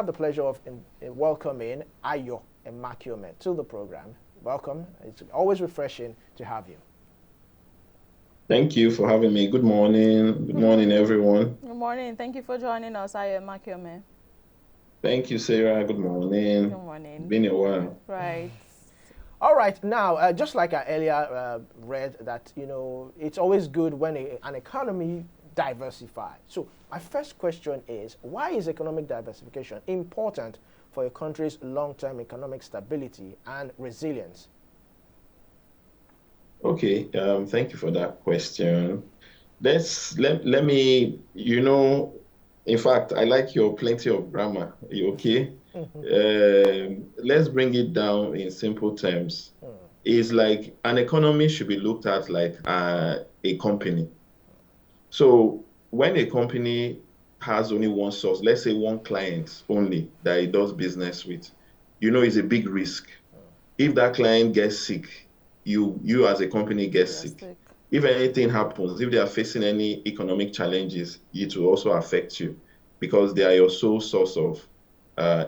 have the pleasure of welcoming Emakhiome to the program. Welcome. It's always refreshing to have you. Thank you for having me. Good morning. Good morning, everyone. Good morning. Thank you for joining us, Emakhiome. Thank you, Sarah. Good morning. Good morning. It's been a while. Right. All right. Now, just like I earlier read that, it's always good when an economy diversifies. So my first question is, why is economic diversification important for a country's long-term economic stability and resilience? Okay, thank you for that question. Let me, in fact, I like your plenty of grammar. Are you okay? Let's bring it down in simple terms. It's like an economy should be looked at like a company. So when a company has only one source, let's say one client only that it does business with, it's a big risk. If that client gets sick, you as a company get sick. If anything happens, if they are facing any economic challenges, it will also affect you because they are your sole source of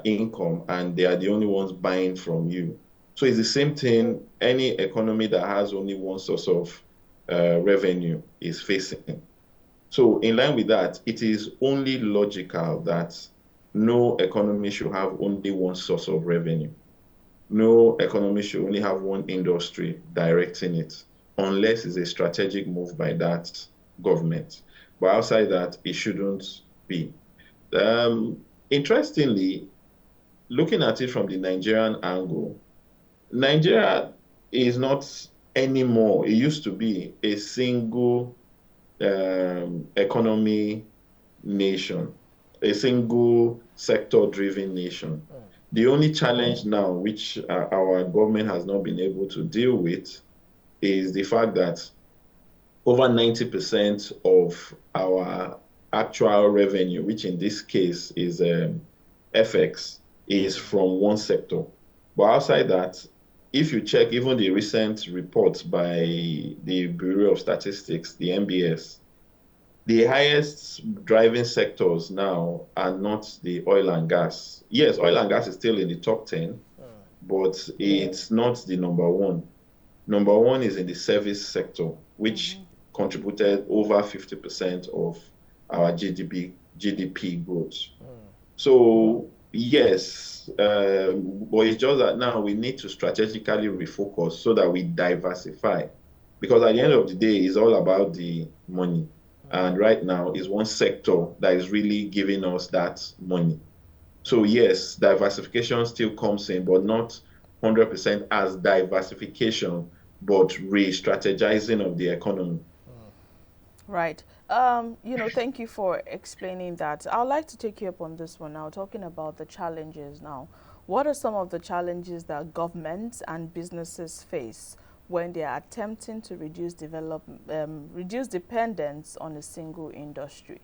income and they are the only ones buying from you. So it's the same thing any economy that has only one source of revenue is facing. So in line with that, it is only logical that no economy should have only one source of revenue. No economy should only have one industry directing it, unless it's a strategic move by that government. But outside that, it shouldn't be. Interestingly, looking at it from the Nigerian angle, Nigeria is not anymore, it used to be a single economy nation, a single sector-driven nation. The only challenge now, which our government has not been able to deal with, is the fact that over 90% of our actual revenue, which in this case is FX, is from one sector. But outside that, if you check even the recent reports by the Bureau of Statistics, the MBS, the highest driving sectors now are not the oil and gas. Yes, oil and gas is still in the top 10, but it's not the number one. Number one is in the service sector, which contributed over 50% of our GDP growth. So yes, but it's just that now we need to strategically refocus so that we diversify. Because at the end of the day, it's all about the money. And right now is one sector that is really giving us that money. So yes, diversification still comes in, but not 100% as diversification, but re-strategizing of the economy. Right. Thank you for explaining that. I'd like to take you up on this one now, talking about the challenges now. What are some of the challenges that governments and businesses face when they are attempting to reduce dependence on a single industry?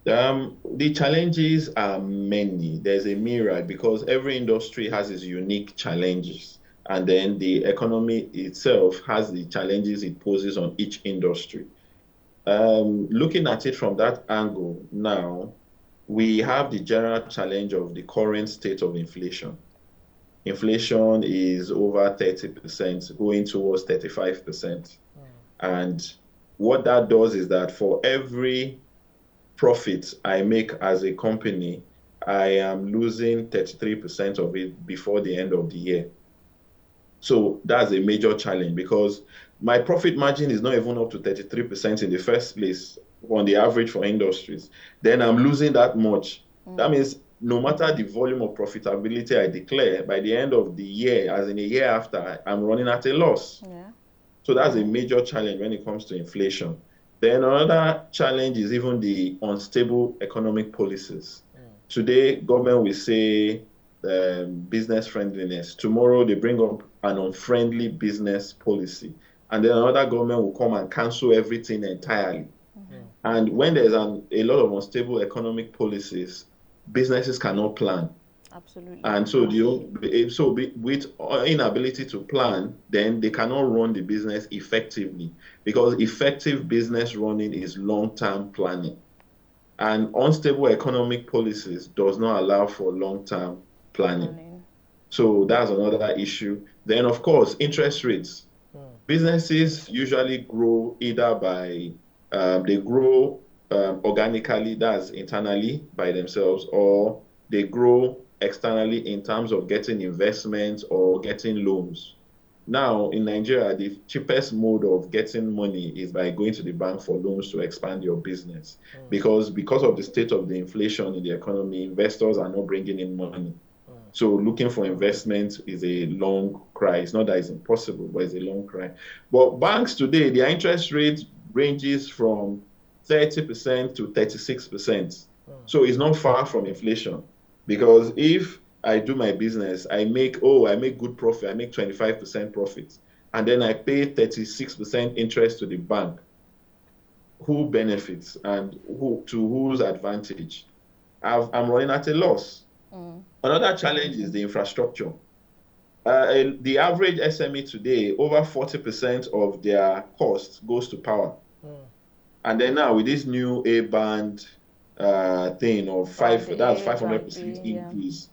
The challenges are many. There's a myriad because every industry has its unique challenges. And then the economy itself has the challenges it poses on each industry. Looking at it from that angle now, we have the general challenge of the current state of inflation. Inflation is over 30%, going towards 35%. And what that does is that for every profit I make as a company, I am losing 33% of it before the end of the year. So that's a major challenge because my profit margin is not even up to 33% in the first place on the average for industries. Then I'm losing that much. That means no matter the volume of profitability I declare, by the end of the year, as in a year after, I'm running at a loss. Yeah. So that's a major challenge when it comes to inflation. Then another challenge is even the unstable economic policies. Today, government will say business friendliness. Tomorrow, they bring up an unfriendly business policy. And then another government will come and cancel everything entirely. And when there's a lot of unstable economic policies, businesses cannot plan. Absolutely. And so with inability to plan, then they cannot run the business effectively because effective business running is long-term planning. And unstable economic policies does not allow for long-term planning. So that's another issue. Then, of course, interest rates. Businesses usually grow either by, they grow organically, that's internally by themselves, or they grow externally in terms of getting investments or getting loans. Now, in Nigeria, the cheapest mode of getting money is by going to the bank for loans to expand your business. Because of the state of the inflation in the economy, investors are not bringing in money. So looking for investment is a long cry. It's not that it's impossible, but it's a long cry. But banks today, their interest rate ranges from 30% to 36%. So it's not far from inflation. Because if I do my business, I make good profit, I make 25% profit, and then I pay 36% interest to the bank. Who benefits and to whose advantage? I'm running at a loss. Another challenge is the infrastructure. The average SME today, over 40% of their cost goes to power. And then now with this new A-band thing of that's 500% increase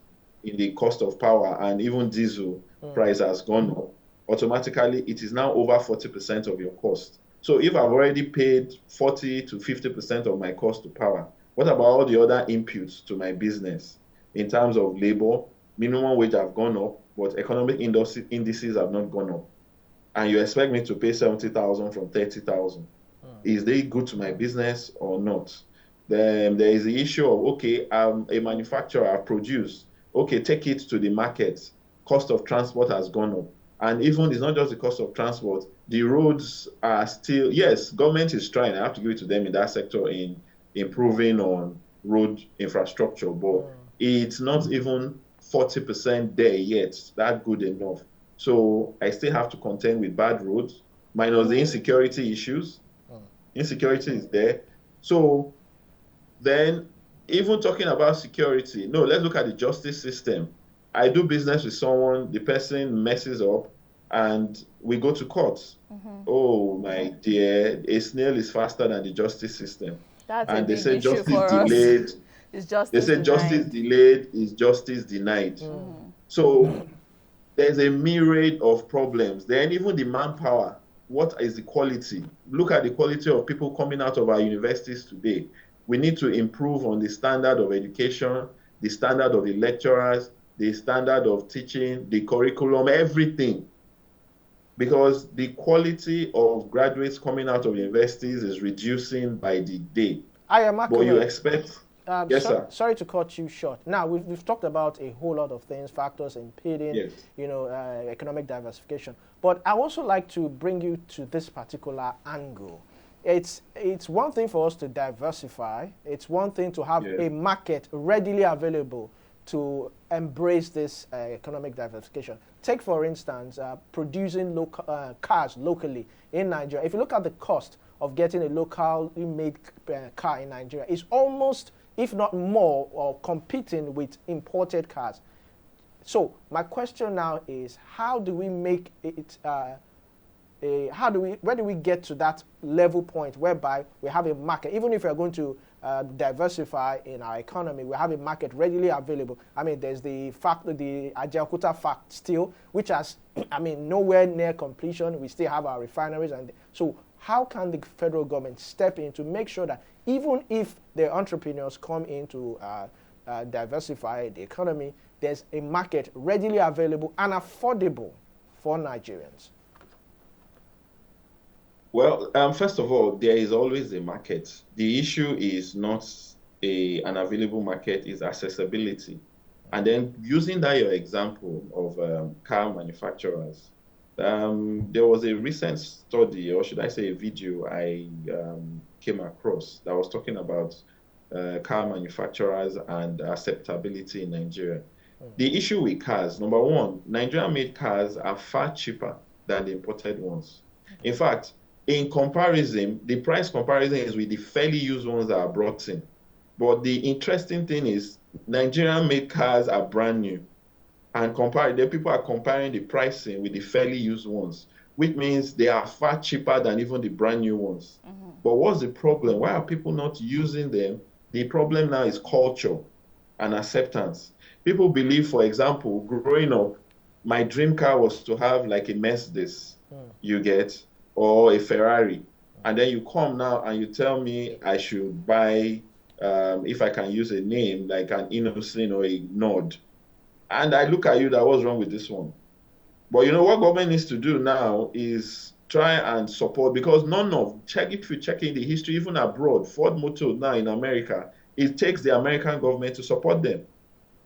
in the cost of power, and even diesel price has gone up. Automatically, it is now over 40% of your cost. So if I've already paid 40 to 50% of my cost to power, what about all the other inputs to my business? In terms of labor, minimum wage have gone up, but economic indices have not gone up. And you expect me to pay 70,000 from 30,000. Is they good to my business or not? Then there is the issue of, okay, I'm a manufacturer, I produce. Okay, take it to the market. Cost of transport has gone up. And even it's not just the cost of transport, the roads are still, yes, government is trying, I have to give it to them in that sector in improving on road infrastructure, but it's not even 40% there yet, that good enough. So I still have to contend with bad roads, minus the insecurity issues. Insecurity is there. So then, even talking about security, no, let's look at the justice system. I do business with someone, the person messes up, and we go to court. Oh, my dear, a snail is faster than the justice system. That's and a they big say issue justice for delayed. us. It's justice They say denied. justice delayed is justice denied. So there's a myriad of problems. Then even the manpower. What is the quality? Look at the quality of people coming out of our universities today. We need to improve on the standard of education, the standard of the lecturers, the standard of teaching, the curriculum, everything. Because the quality of graduates coming out of universities is reducing by the day. But you expect... Yes, sir. Sorry to cut you short. Now, we've talked about a whole lot of things, factors impeding, economic diversification. But I also like to bring you to this particular angle. It's one thing for us to diversify. It's one thing to have a market readily available to embrace this economic diversification. Take, for instance, producing cars locally in Nigeria. If you look at the cost of getting a locally made car in Nigeria, it's almost, if not more, or competing with imported cars. So my question now is, how do we make it, where do we get to that level point whereby we have a market, even if we're going to diversify in our economy, we have a market readily available. I mean, there's the Ajaokuta fact still, which has, nowhere near completion. We still have our refineries. And so how can the federal government step in to make sure that even if the entrepreneurs come in to diversify the economy, there's a market readily available and affordable for Nigerians? Well, first of all, there is always a market. The issue is not an available market, is accessibility. And then using that your example of car manufacturers, there was a recent study, or should I say a video, I came across that was talking about car manufacturers and acceptability in Nigeria. The issue with cars, number one, Nigerian-made cars are far cheaper than the imported ones. In fact, in comparison, the price comparison is with the fairly used ones that are brought in. But the interesting thing is, Nigerian-made cars are brand new. And people are comparing the pricing with the fairly used ones, which means they are far cheaper than even the brand new ones. But what's the problem? Why are people not using them The problem now is culture and acceptance. People believe, for example, growing up, my dream car was to have like a Mercedes, you get, or a Ferrari. And then you come now and you tell me I should buy, if I can use a name, like an Innocent or a Nord. And I look at you, that what's wrong with this one? But you know what government needs to do now is try and support, because none of, check if you check in the history, even abroad, Ford Motor now in America, it takes the American government to support them.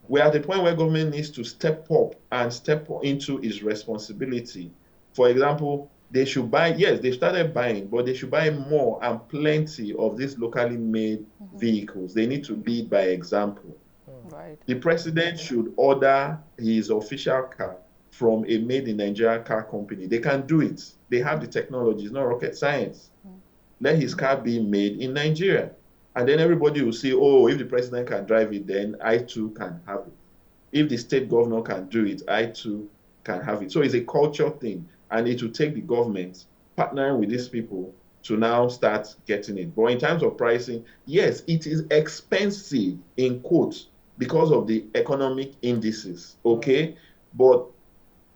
We're at the point where government needs to step up and step into its responsibility. For example, they should buy, yes, they started buying, but they should buy more and plenty of these locally made vehicles. They need to lead by example. Right. The president should order his official car from a made in Nigeria car company. They can do it. They have the technology. It's not rocket science. Let his car be made in Nigeria. And then everybody will say, oh, if the president can drive it, then I too can have it. If the state governor can do it, I too can have it. So it's a culture thing. And it will take the government partnering with these people to now start getting it. But in terms of pricing, yes, it is expensive, in quotes, because of the economic indices, okay? But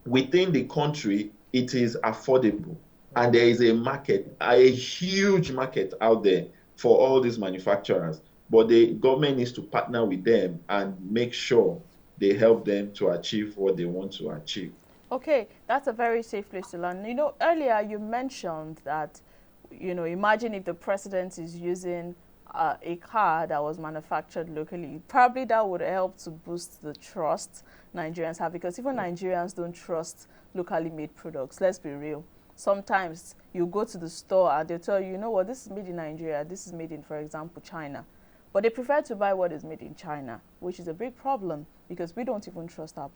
within the country, it is affordable. And there is a market, a huge market out there for all these manufacturers. But the government needs to partner with them and make sure they help them to achieve what they want to achieve. Okay, that's a very safe place to learn. You know, earlier you mentioned that, you know, imagine if the president is using a car that was manufactured locally. Probably that would help to boost the trust Nigerians have, because even Nigerians don't trust locally made products. Let's be real. Sometimes you go to the store and they'll tell you, you know what, this is made in Nigeria, this is made in, for example, China. But they prefer to buy what is made in China, which is a big problem because we don't even trust our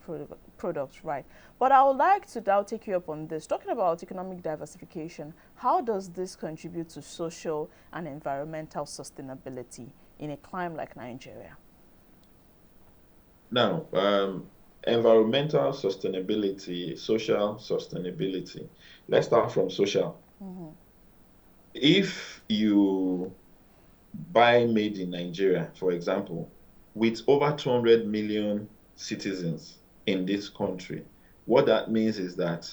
products, right? But I would like to now take you up on this. Talking about economic diversification, how does this contribute to social and environmental sustainability in a climate like Nigeria? Now, environmental sustainability, social sustainability. Let's start from social. If you buy made in Nigeria, for example, with over 200 million citizens in this country, what that means is that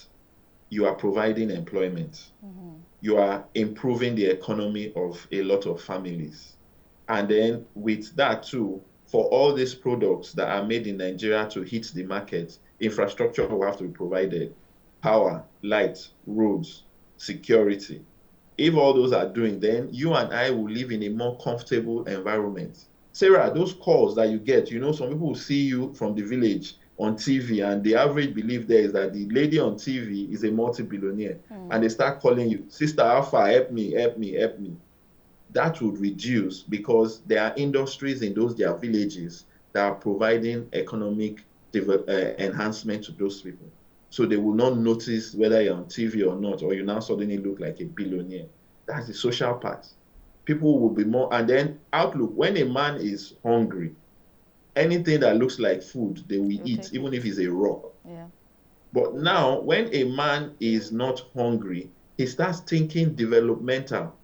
you are providing employment. You are improving the economy of a lot of families. And then with that too, for all these products that are made in Nigeria to hit the market, infrastructure will have to be provided. Power, light, roads, security. If all those are doing, then you and I will live in a more comfortable environment. Sarah, those calls that you get, you know, some people will see you from the village on TV, and the average belief there is that the lady on TV is a multi-billionaire, and they start calling you, Sister Alpha, help me, help me, help me. That would reduce because there are industries in those their villages that are providing economic enhancement to those people. So they will not notice whether you're on TV or not, or you now suddenly look like a billionaire. That's the social part. People will be more, and then outlook, when a man is hungry, anything that looks like food, they will eat, even if it's a rock. Yeah. But now, when a man is not hungry, he starts thinking developmental.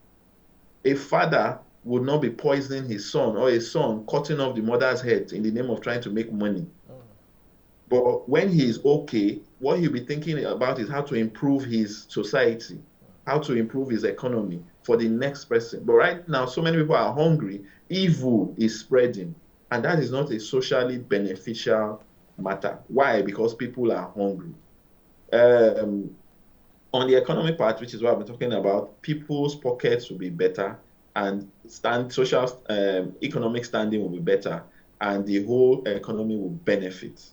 A father would not be poisoning his son, or a son cutting off the mother's head in the name of trying to make money. But when he is okay, what he'll be thinking about is how to improve his society, how to improve his economy for the next person. But right now, so many people are hungry, evil is spreading, and that is not a socially beneficial matter. Why? Because people are hungry. On the economic part, which is what I've been talking about, people's pockets will be better, and social economic standing will be better, and the whole economy will benefit.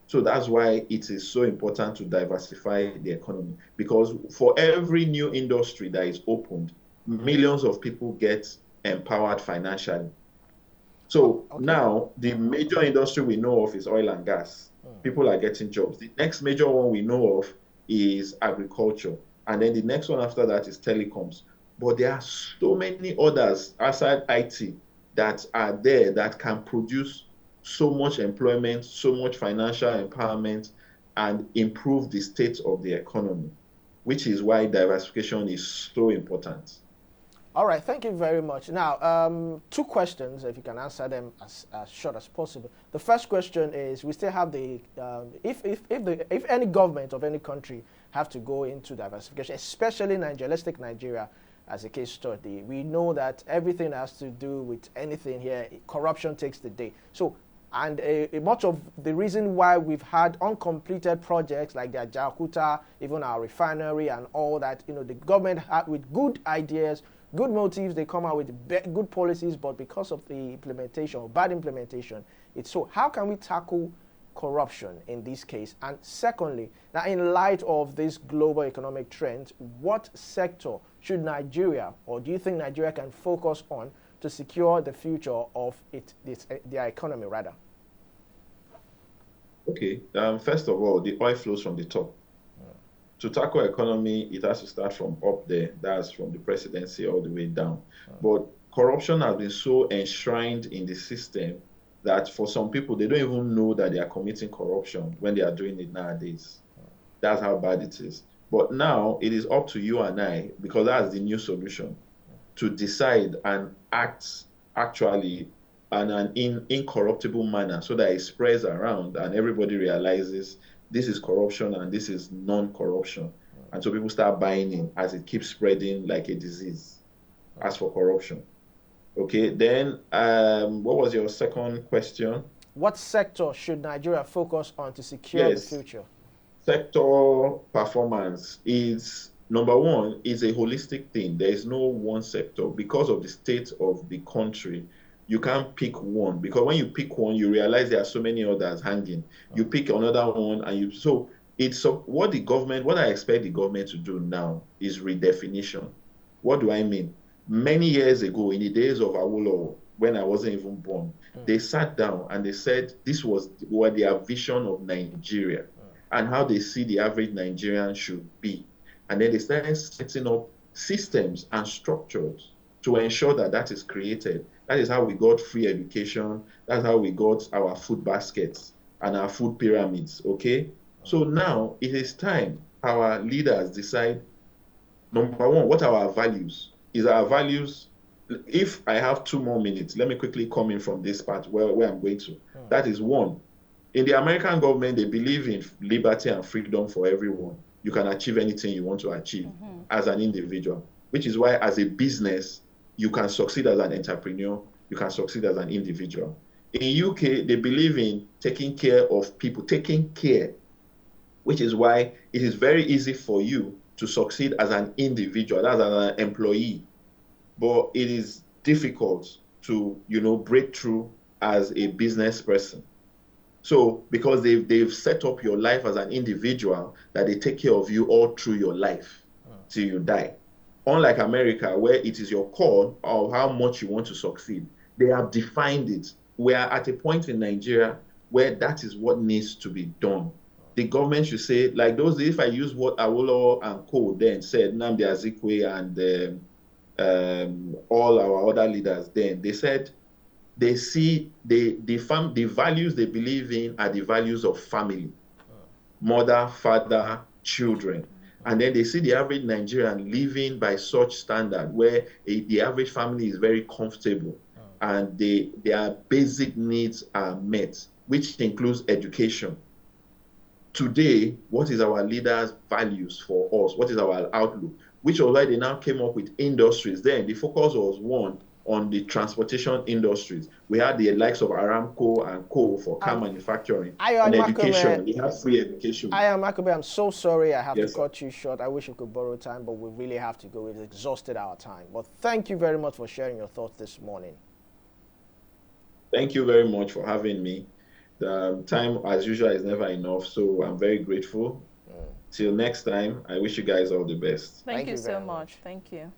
So that's why it is so important to diversify the economy, because for every new industry that is opened, millions of people get empowered financially. So now the major industry we know of is oil and gas. People are getting jobs. The next major one we know of is agriculture. And then the next one after that is telecoms. But there are so many others outside IT that are there that can produce so much employment, so much financial empowerment, and improve the state of the economy, which is why diversification is so important. All right, thank you very much. Now, two questions, if you can answer them as short as possible. The first question is, we still have the, if any government of any country have to go into diversification, especially Nigeria, let's take Nigeria as a case study. We know that everything has to do with anything here, corruption takes the day. So, and much of the reason why we've had uncompleted projects like the Ajaokuta, even our refinery and all that, you know, the government had with good ideas, good motives, they come out with good policies, but because of the implementation or bad implementation, it's so. How can we tackle corruption in this case? And secondly, now in light of this global economic trend, what sector should Nigeria, or do you think Nigeria can focus on to secure the future of their economy rather? Okay, first of all, the oil flows from the top. To tackle economy, it has to start from up there. That's from the presidency all the way down. But corruption has been so enshrined in the system that for some people, they don't even know that they are committing corruption when they are doing it nowadays. That's how bad it is. But now it is up to you and I, because that's the new solution, to decide and act actually in an incorruptible manner so that it spreads around and everybody realizes this is corruption and this is non-corruption. And so people start buying in as it keeps spreading like a disease as for corruption. Okay, then what was your second question? What sector should Nigeria focus on to secure the future? Sector performance is, number one, is a holistic thing. There is no one sector. Because of the state of the country, you can't pick one, because when you pick one, you realize there are so many others hanging. You pick another one, and so it's what I expect the government to do now is redefinition. What do I mean? Many years ago, in the days of Awolowo, when I wasn't even born, they sat down and they said this was their vision of Nigeria and how they see the average Nigerian should be. And then they started setting up systems and structures to ensure that that is created. That is how we got free education. That's how we got our food baskets and our food pyramids, okay? So now it is time our leaders decide, number one, what are our values? Is our values, if I have 2 more minutes, let me quickly come in from this part where I'm going to. That is one. In the American government, they believe in liberty and freedom for everyone. You can achieve anything you want to achieve as an individual, which is why as a business, you can succeed as an entrepreneur, you can succeed as an individual. In UK, they believe in taking care of people, which is why it is very easy for you to succeed as an individual, as an employee. But it is difficult to, break through as a business person. So because they've set up your life as an individual, that they take care of you all through your life till you die. Unlike America, where it is your call of how much you want to succeed, they have defined it. We are at a point in Nigeria where that is what needs to be done. The government should say, like those, if I use what Awolowo and co then said, Nnamdi Azikiwe and all our other leaders then, they said they see the values they believe in are the values of family, mother, father, children. And then they see the average Nigerian living by such standard where the average family is very comfortable and their basic needs are met, which includes education. Today, what is our leaders' values for us? What is our outlook? Which was why they now came up with industries. Then the focus was one on the transportation industries. We had the likes of Aramco and Co for car manufacturing and education. We have free education. Emakhiome, I'm so sorry I have to cut you short. I wish we could borrow time, but we really have to go. We've exhausted our time. But thank you very much for sharing your thoughts this morning. Thank you very much for having me. The time, as usual, is never enough, so I'm very grateful. Till next time, I wish you guys all the best. Thank you so much. Thank you.